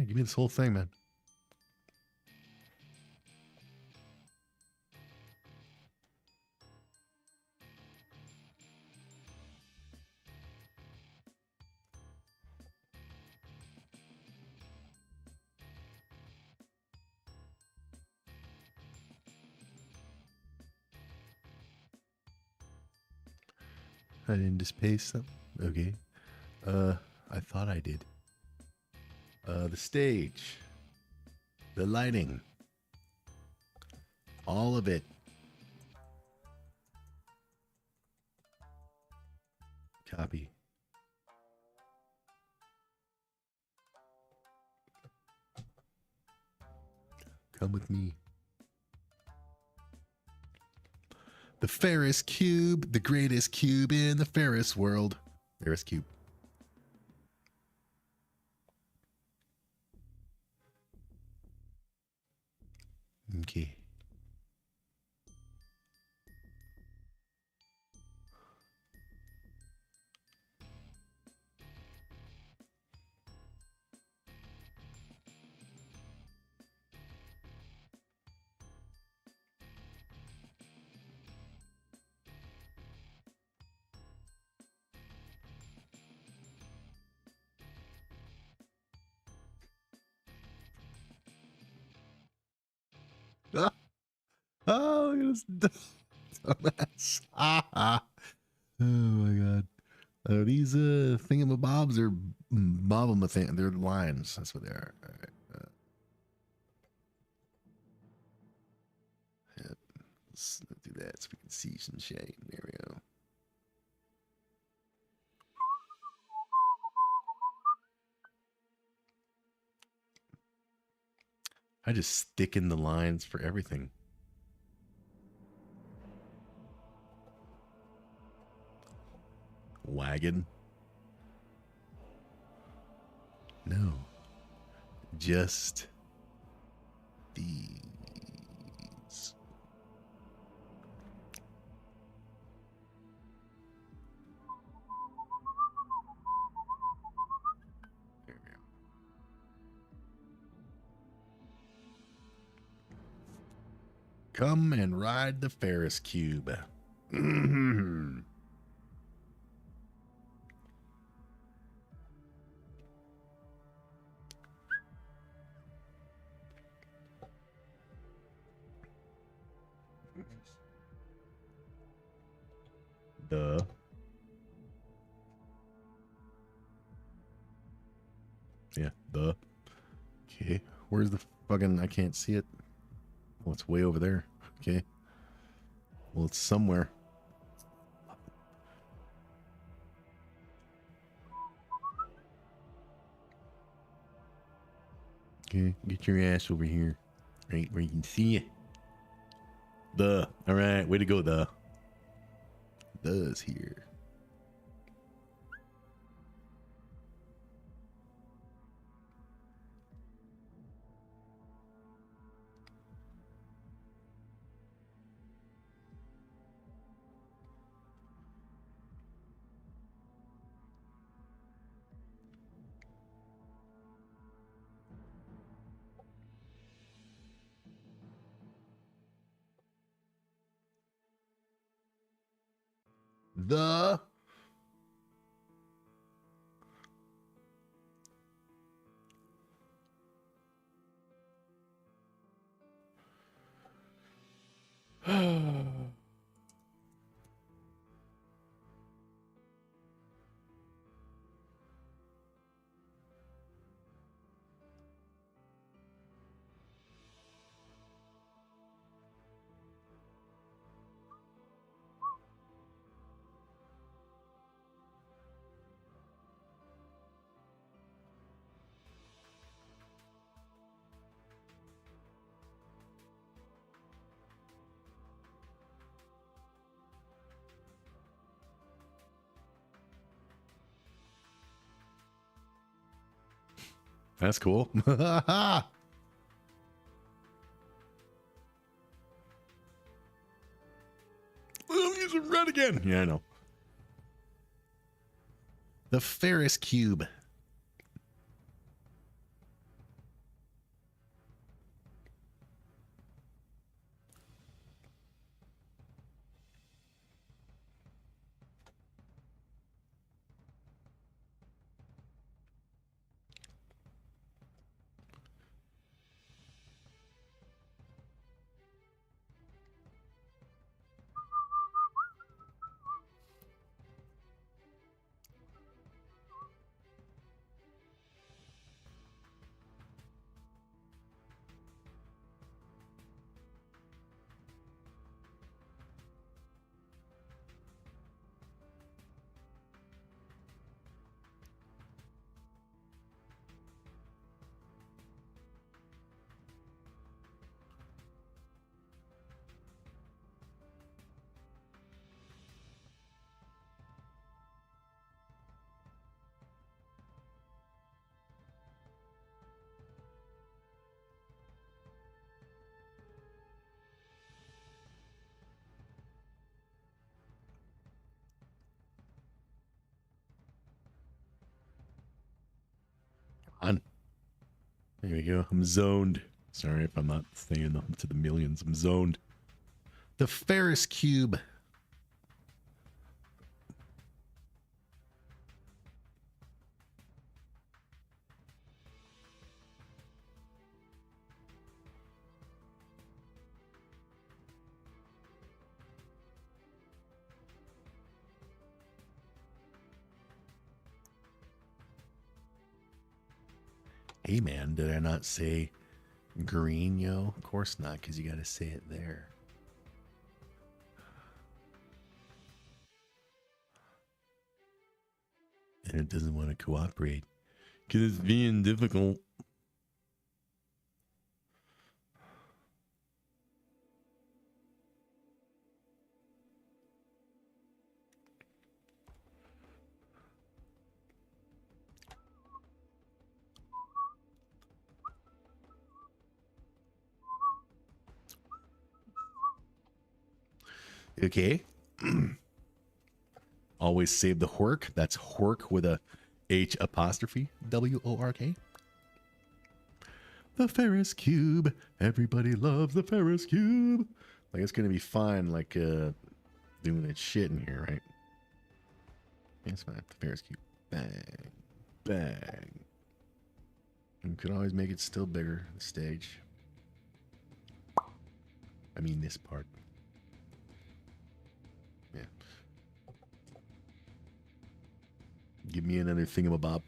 give me this whole thing, man. I didn't just paste them. Okay. I thought I did. The stage. The lighting. All of it. Copy. Come with me. The Ferris cube, the greatest cube in the Ferris world. Ferris cube. Okay. Oh, look at this dumbass. Oh my god. These thingamabobs are thing. They're lines. That's what they are. All right. Yep. Let's do that so we can see some shade. There we go. I just stick in the lines for everything. Wagon. No. Just these. There we go. Come and ride the Ferris cube. Duh. Yeah, duh. Okay, where's the fucking... I can't see it. Oh, it's way over there. Okay. Well, it's somewhere. Okay, get your ass over here. Right where you can see it. Duh. All right, way to go, duh. Duh's here. The That's cool. I'm using red again. Yeah, I know. The Ferris cube. go. I'm zoned. Sorry if I'm not saying to the millions. I'm zoned. The Ferris cube. Hey man, did I not say green, yo? Of course not, because you got to say it there. And it doesn't want to cooperate because it's being difficult. Okay. Always save the hork. That's hork with a H apostrophe WORK. The Ferris cube. Everybody loves the Ferris cube. Like it's gonna be fine. Like doing that shit in here, right? Yeah, it's fine. The Ferris cube. Bang, bang. You could always make it still bigger. The stage. I mean this part. Yeah. Give me another thingamabob.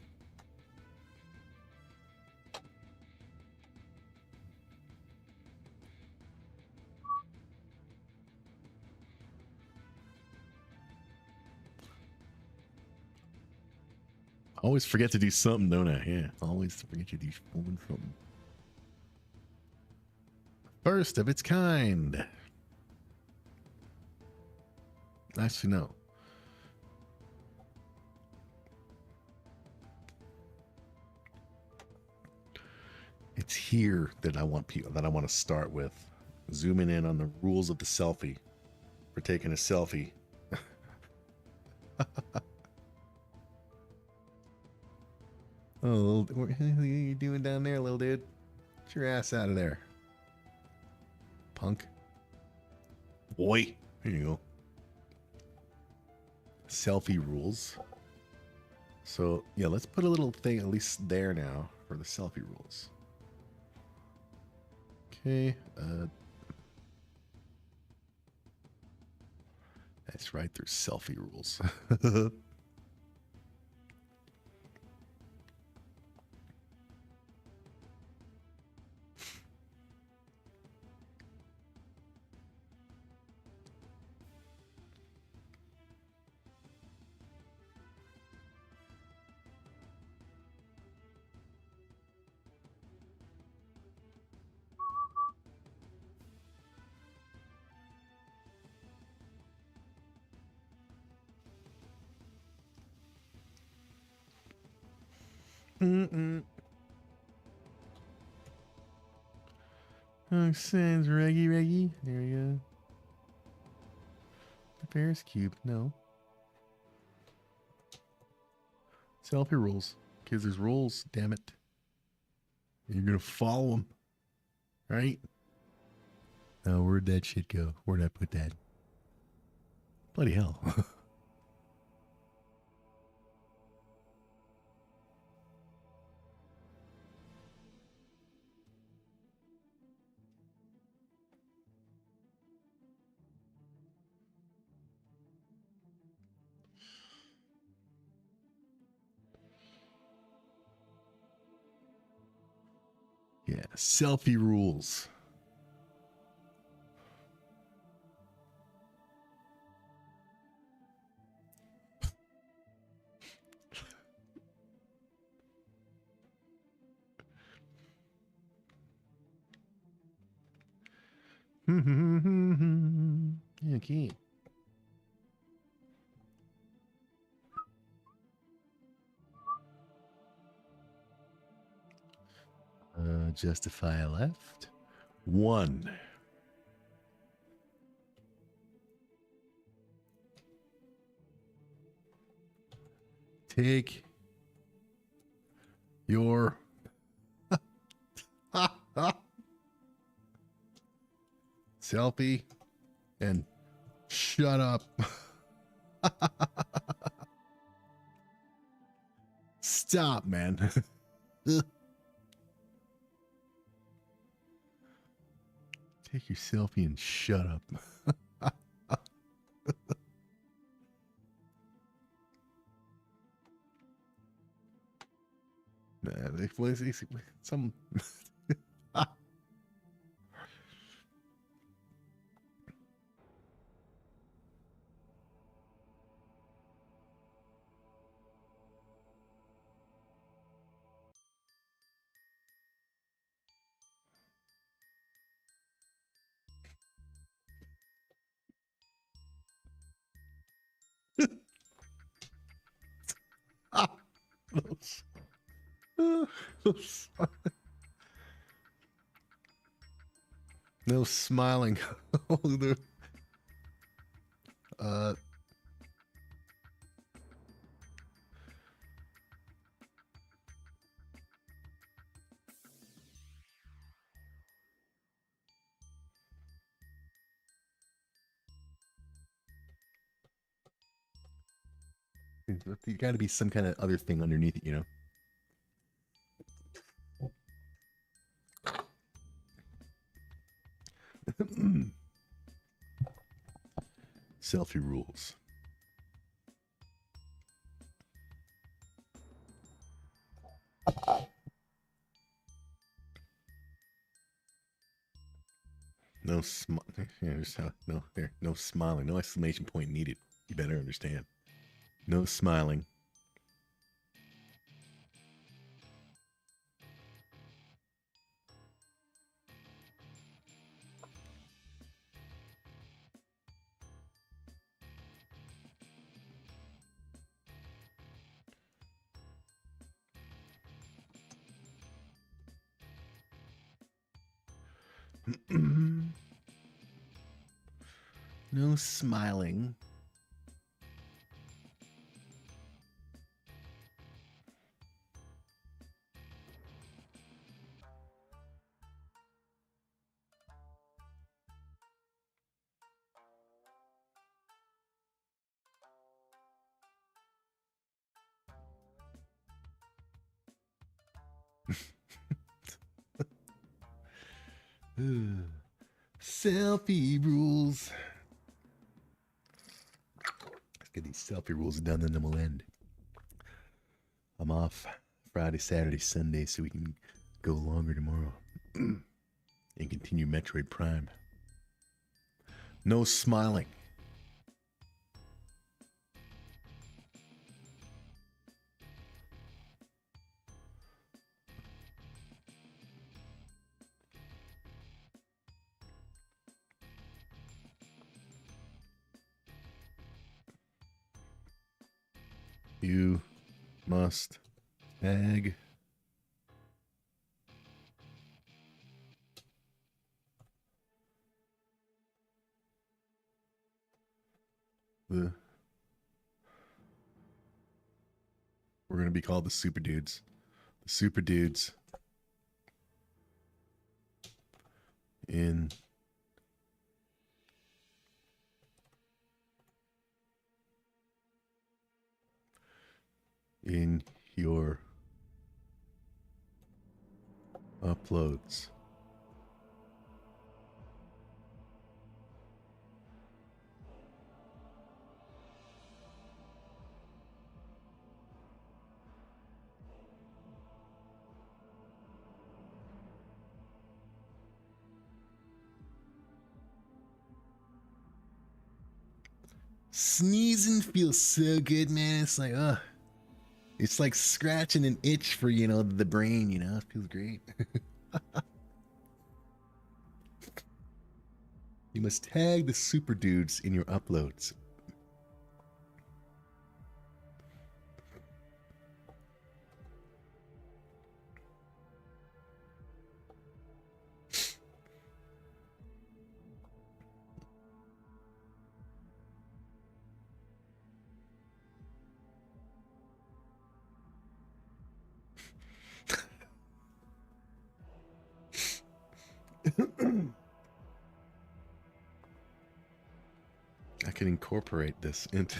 Always forget to do something, don't I? Yeah, always forget to do something. First of its kind. Nice to know. It's here that I want to start with. Zooming in on the rules of the selfie. For taking a selfie. Oh, what are you doing down there, little dude? Get your ass out of there. Punk. Boy. Here you go. Selfie rules. So, yeah, let's put a little thing at least there now for the selfie rules. Okay. That's right. There's selfie rules. Oh, sans Reggie. There we go. The Ferris cube. No. Selfie rules. Because there's rules, damn it. You're going to follow them. Right? Oh, where'd that shit go? Where'd I put that? Bloody hell. Yeah, selfie rules. Okay. Justify left. 1. Take your selfie and shut up. Stop, man. Take your selfie and shut up. Man, some. No smiling. uh, you got to be some kind of other thing underneath it, you know. Selfie rules. No no smiling. No exclamation point needed. You better understand. No smiling. No smiling. Selfie rules. Let's get these selfie rules done and then we'll end. I'm off Friday, Saturday, Sunday, so we can go longer tomorrow and continue Metroid Prime. No smiling. You must tag the. We're going to be called the Super Dudes. The Super Dudes in your uploads. Sneezing feels so good, man. It's like, it's like scratching an itch for, you know, the brain, you know. It feels great. You must tag the Super Dudes in your uploads. can incorporate this into.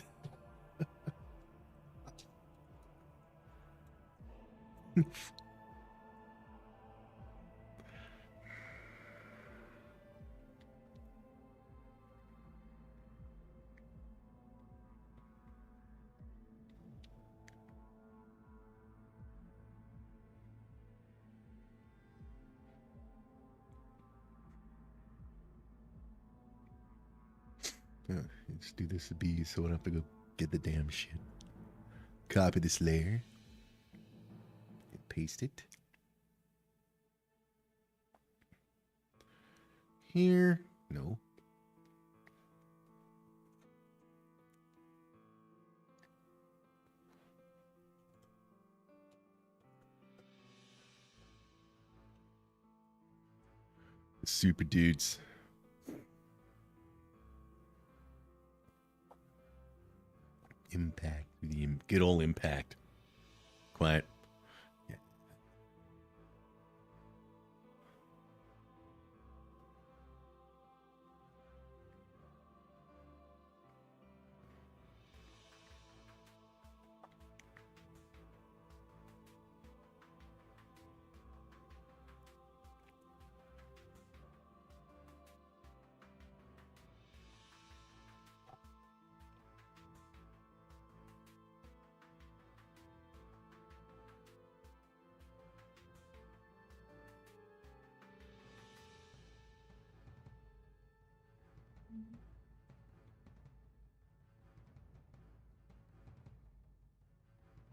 Let's do this to be so I don't have to go get the damn shit. Copy this layer and paste it here. No. Super dudes. Impact. The good old impact. Quiet. Yeah.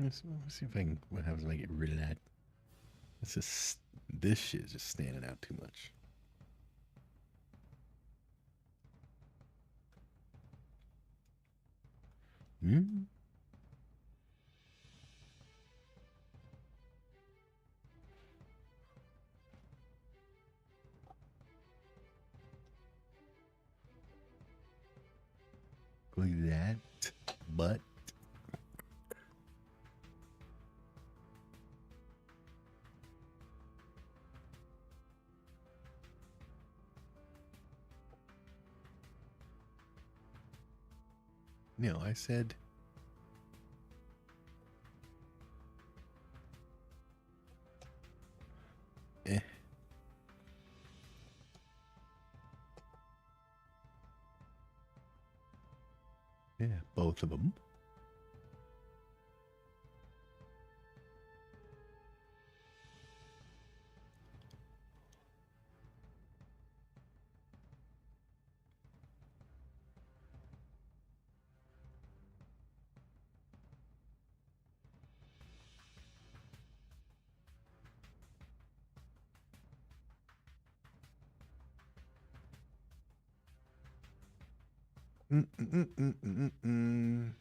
Let's see if I can. What happens when I get rid of that? It's just this shit is just standing out too much. Hmm. Look at that. But no, I said eh. Yeah, both of them. Mm-mm-mm-mm-mm-mm.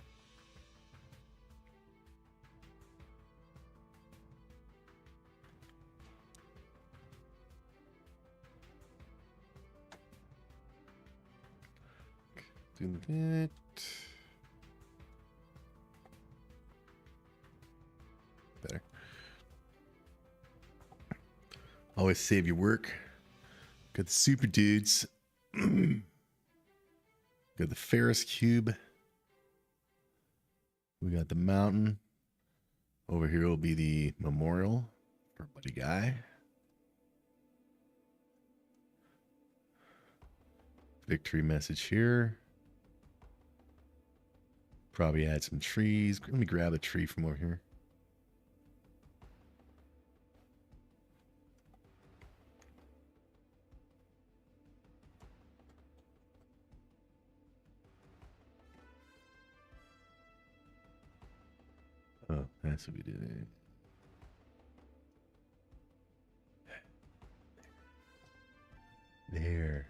Do that. Better. Always save your work. Got the super dudes. Got the Ferris cube. We got the mountain. Over here will be the memorial for Buddy Guy. Victory message here. Probably add some trees. Let me grab a tree from over here. Oh, that's what we did. There.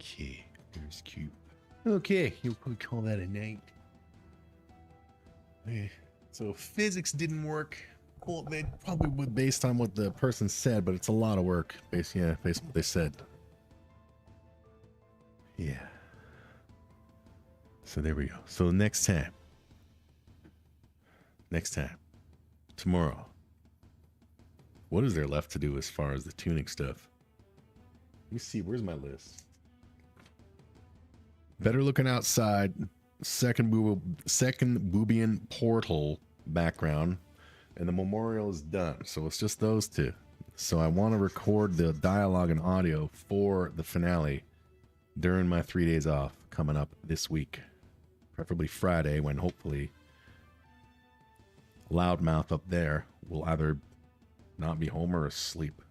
Okay, there's cute. Okay, you'll probably call that a night. Okay, so physics didn't work. Well, they probably would based on what the person said, but it's a lot of work. Based on what they said. Yeah. So there we go. So next time. Tomorrow. What is there left to do as far as the tuning stuff? Let me see. Where's my list? Better looking outside. Second Boobian portal background. And the memorial is done. So it's just those two. So I want to record the dialogue and audio for the finale during my 3 days off coming up this week. Preferably Friday, when hopefully Loudmouth up there will either not be home or asleep.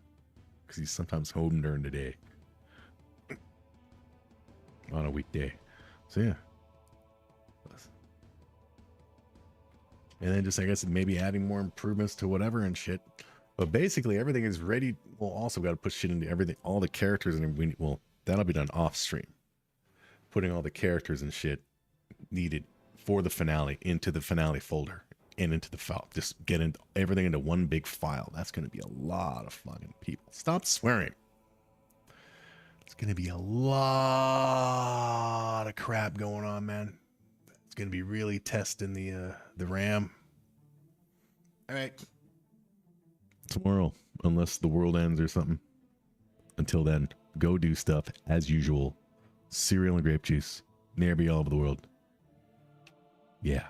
Because he's sometimes home during the day. On a weekday. So yeah. And then just, I guess, maybe adding more improvements to whatever and shit. But basically, everything is ready. We'll also got to put shit into everything. All the characters, and well, that'll be done off stream. Putting all the characters and shit needed for the finale into the finale folder and into the file. Just get everything into one big file. That's going to be a lot of fucking people. Stop swearing. It's going to be a lot of crap going on, man. It's going to be really testing the RAM. All right. Tomorrow, unless the world ends or something. Until then, go do stuff as usual. Cereal and grape juice. Near be all over the world. Yeah.